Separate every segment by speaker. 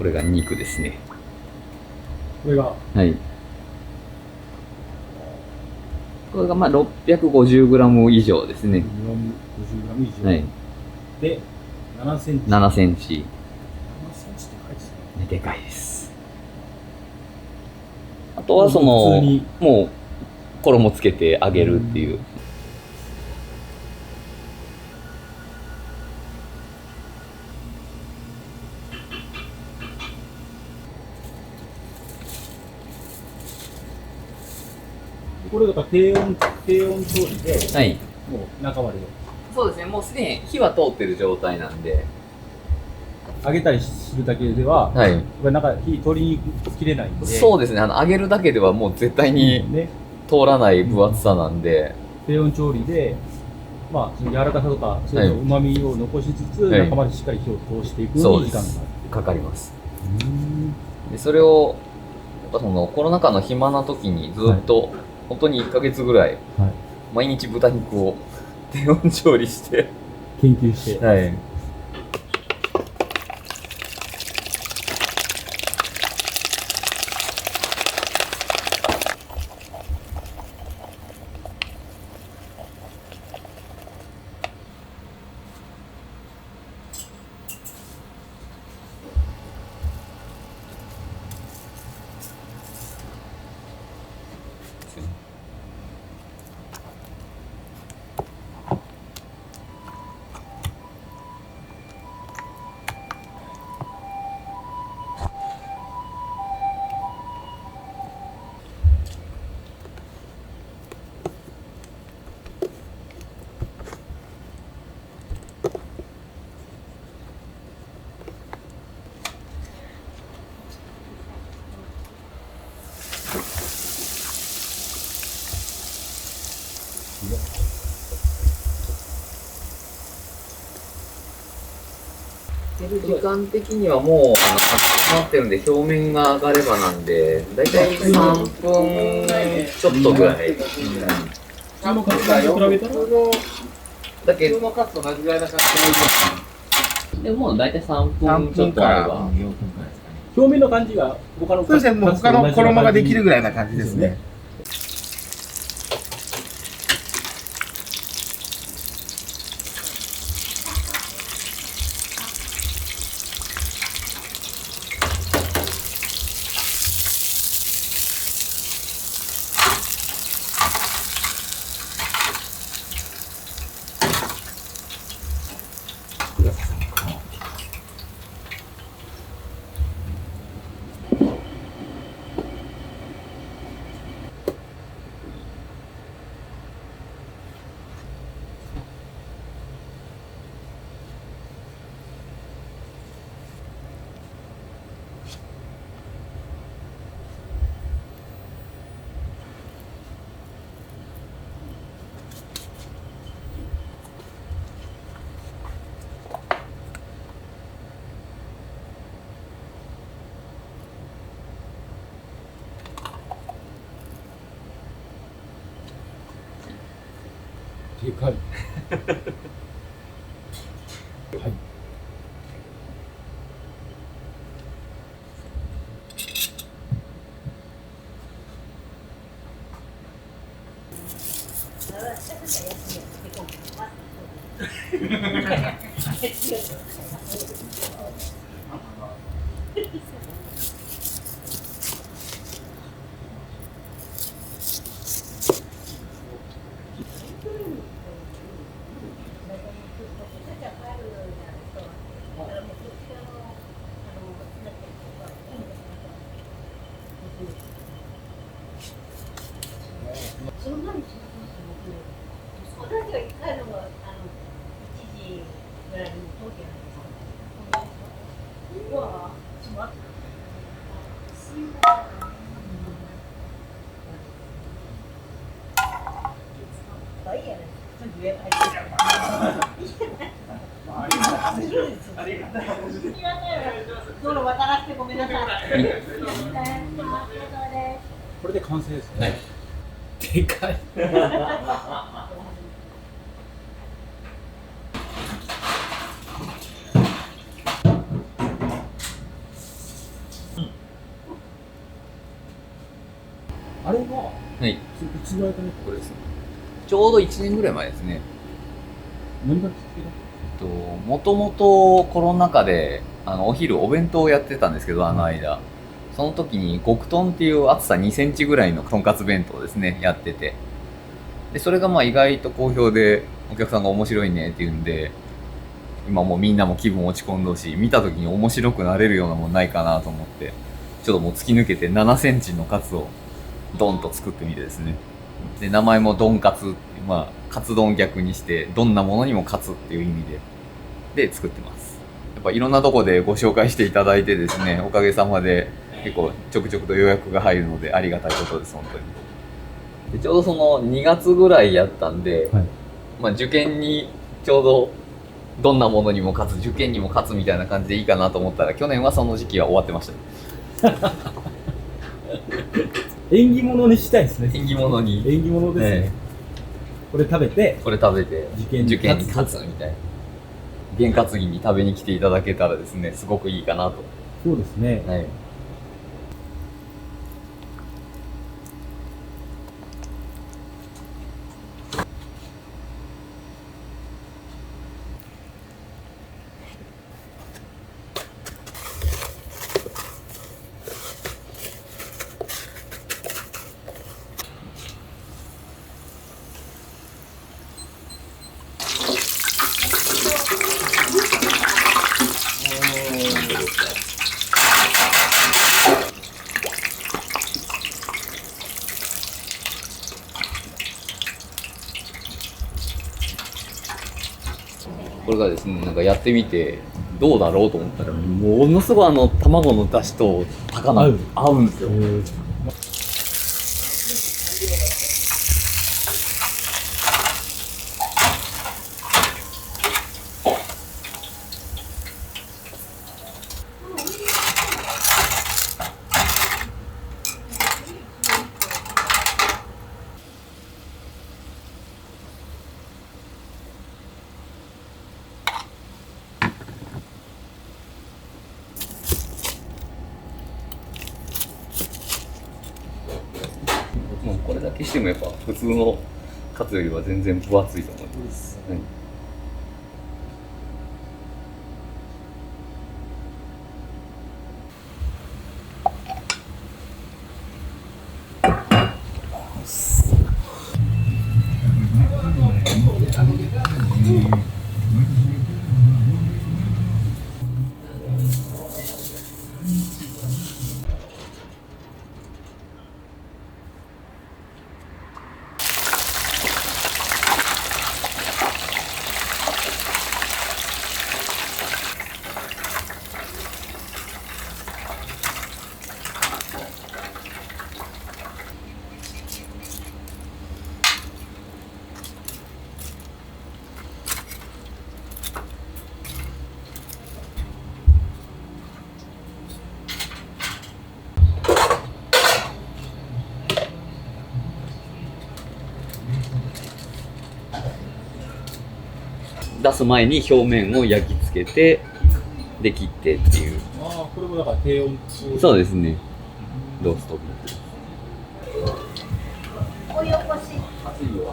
Speaker 1: これが肉ですね。
Speaker 2: これが、
Speaker 1: はい。これがまあ 650g 以上ですね。
Speaker 2: 50g 以上。
Speaker 1: はい。
Speaker 2: で、7センチ。
Speaker 1: 7センチ。
Speaker 2: 7センチって高いですね。
Speaker 1: でかいです。あとはその、
Speaker 2: 普通に
Speaker 1: もう衣つけて揚げるっていう。
Speaker 2: これだから低温調理で、
Speaker 1: はい。
Speaker 2: もう中まで
Speaker 1: そうですね。もうすでに火は通ってる状態なんで。
Speaker 2: 揚げたりするだけでは、
Speaker 1: はい。
Speaker 2: これなんか火取りきれないんで。
Speaker 1: そうですね。揚げるだけではもう絶対に
Speaker 2: ね、
Speaker 1: 通らない分厚さなんで。
Speaker 2: 低温調理で、まあ、その柔らかさとか、そういう旨味を残しつつ、
Speaker 1: はい
Speaker 2: 中までしっかり火を通していく
Speaker 1: そうです
Speaker 2: のに時間が
Speaker 1: かかります。
Speaker 2: かかる。
Speaker 1: でそれをやっぱそのコロナ禍の暇な時にずっと、本当に1ヶ月ぐらい
Speaker 2: はい。
Speaker 1: 毎日豚肉を低温調理して
Speaker 2: 研究して。
Speaker 1: はい。時間的にはもう温まってるんで表面が上がればなんでだいたい3分ちょっとぐらい、
Speaker 2: 普通のカツ丼と比べたら
Speaker 1: だけ
Speaker 3: 普通のカツと同じぐらいな感じ
Speaker 1: でももうだいたい3分ちょっとあれば
Speaker 3: 4分くらいですかね。
Speaker 2: 表面の感じが他の
Speaker 3: そうですね、もう他の衣ができるぐらいな感じですね。
Speaker 2: でかい。はい。
Speaker 4: そんなにします僕。私が一回のが1時ぐらいに東京なんですよ。うわぁ、しまった。いいやね。ちょっと上入ってる。道路渡らせてごめんなさい。
Speaker 2: これで完成ですね。
Speaker 1: でかい
Speaker 2: あれは、
Speaker 1: はい。
Speaker 2: いつぐらいから
Speaker 1: これですね。ちょうど1年ぐらい前ですね。
Speaker 2: 何がきっか
Speaker 1: もともとコロナ禍で、お昼お弁当をやってたんですけど、あの間。その時に極トンっていう厚さ2センチぐらいのとんかつ弁当ですね、やってて。で、それがまあ意外と好評で、お客さんが面白いねって言うんで、今もうみんなも気分落ち込んどし、見た時に面白くなれるようなもんないかなと思って、ちょっともう突き抜けて7センチのカツをドンと作ってみてですね。で、名前もドンカツって、まあ、カツ丼逆にして、どんなものにもカツっていう意味で作ってます。やっぱいろんなとこでご紹介していただいてですね、おかげさまで結構ちょくちょくと予約が入るのでありがたいことです、本当に。でちょうどその2月ぐらいやったんで、
Speaker 2: はい、
Speaker 1: まあ受験にちょうどどんなものにも勝つ、受験にも勝つみたいな感じでいいかなと思ったら、去年はその時期は終わってました。
Speaker 2: 縁起物にしたいですね。
Speaker 1: 縁起物に。
Speaker 2: 縁起物ですね。これ食べて、
Speaker 1: 受験に勝つみたいな。験担ぎに食べに来ていただけたらですね、すごくいいかなと。
Speaker 2: そうですね。
Speaker 1: はい。これがですね、なんかやってみてどうだろうと思ったら、ものすごい卵の出汁と高菜合うんですよ。もうこれだけしてもやっぱ普通のカツよりは全然分厚いと思います。はい。出す前に表面を焼き付けて、で切ってっていう。
Speaker 2: ああ、これもだから低温。
Speaker 1: そうですね。ローストビーフ。
Speaker 4: およこし。
Speaker 1: 熱いよ。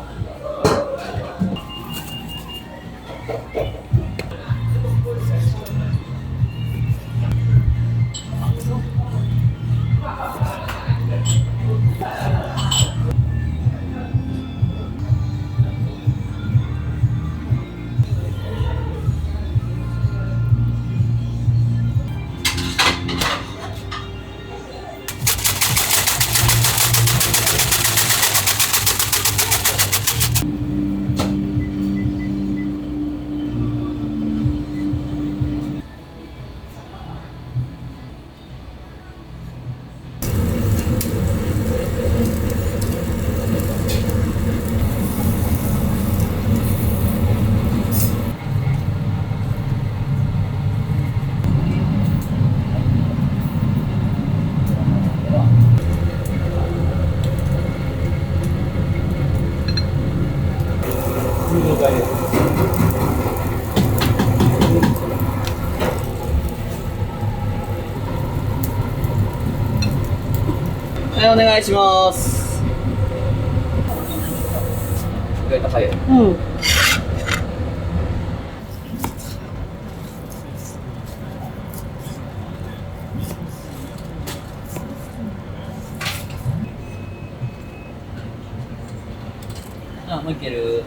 Speaker 2: いう状態です。
Speaker 1: はい、お願いします。意外と早い。
Speaker 4: うん。
Speaker 1: あ、もういける。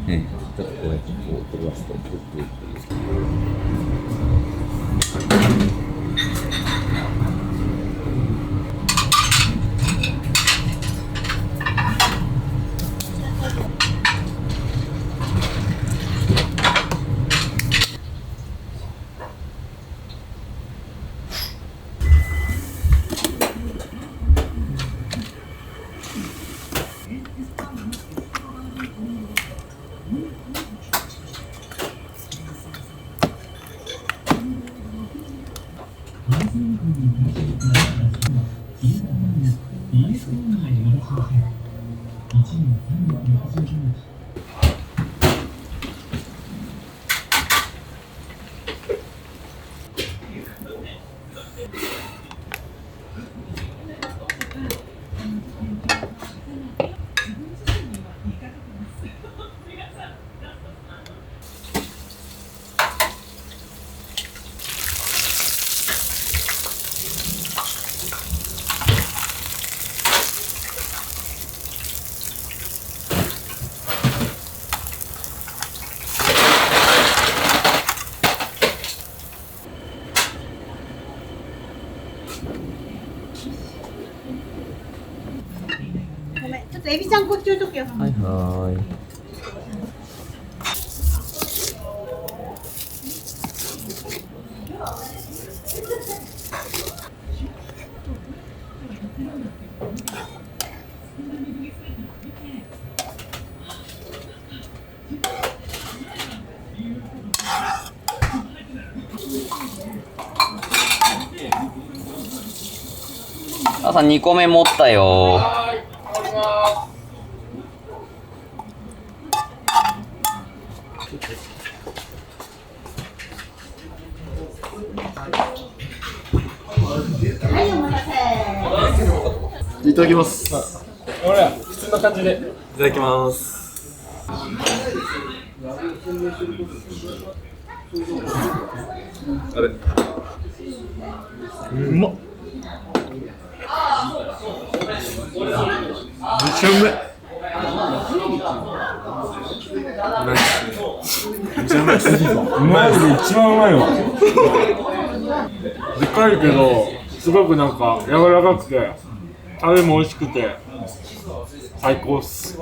Speaker 1: ね、ちょっとこうやってこう取り出すと、グッといっていう。
Speaker 4: ごめん、ちょっとエビちゃんこっち置いとくよ。
Speaker 1: はいはい。朝2個目持ったよ。
Speaker 4: はい、お待たせ。
Speaker 3: いただきます。
Speaker 2: 俺ら普通な感じで。
Speaker 5: いただきます。あれ。
Speaker 3: うまっ。めっちゃうめえ。めっちゃうまい。
Speaker 2: うまいで一番うまいわ。でかいけど、すごくなんか柔らかくて、タレも美味しくて、最高っす。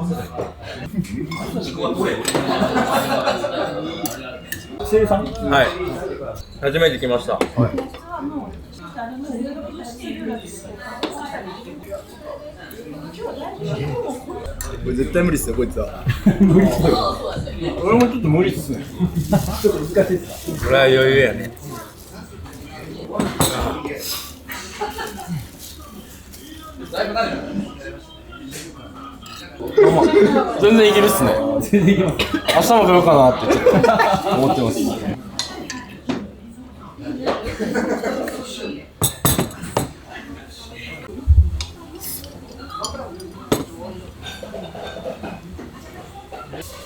Speaker 2: 生産？
Speaker 5: はい。初めて来ました。
Speaker 3: これ絶対無理っすよ、こいつは。
Speaker 2: 俺もちょっと無理っすね。
Speaker 5: これは余裕やね。
Speaker 2: 全然いけるっすね。全然いけます。明日も来ようかなってちょっと思ってます。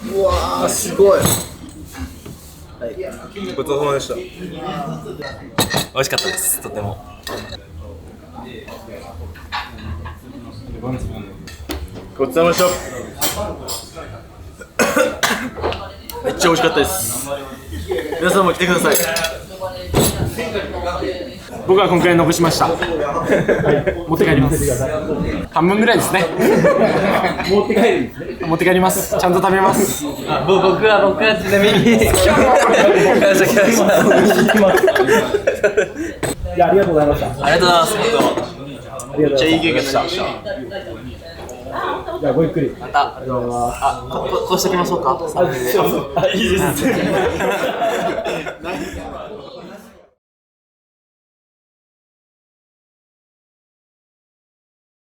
Speaker 3: うわー、すごい。
Speaker 5: ごちそうさまでした。美味しかったです。とても。
Speaker 3: ごちそうさまでした。めっちゃ美味しかったです。皆さんも来てください。
Speaker 2: 僕は今回残しました。持って帰ります。半分ぐらいですね。持って帰るんですね。持って帰ります。ちゃんと食べます。
Speaker 5: 僕はちなみに来ました。
Speaker 6: いや、ありがとうございました。
Speaker 5: ありがとうございます。
Speaker 3: めっちゃいい経験でした。
Speaker 6: じゃあ、ごゆっくり。
Speaker 5: また、こうしておきましょうか。
Speaker 6: いいです。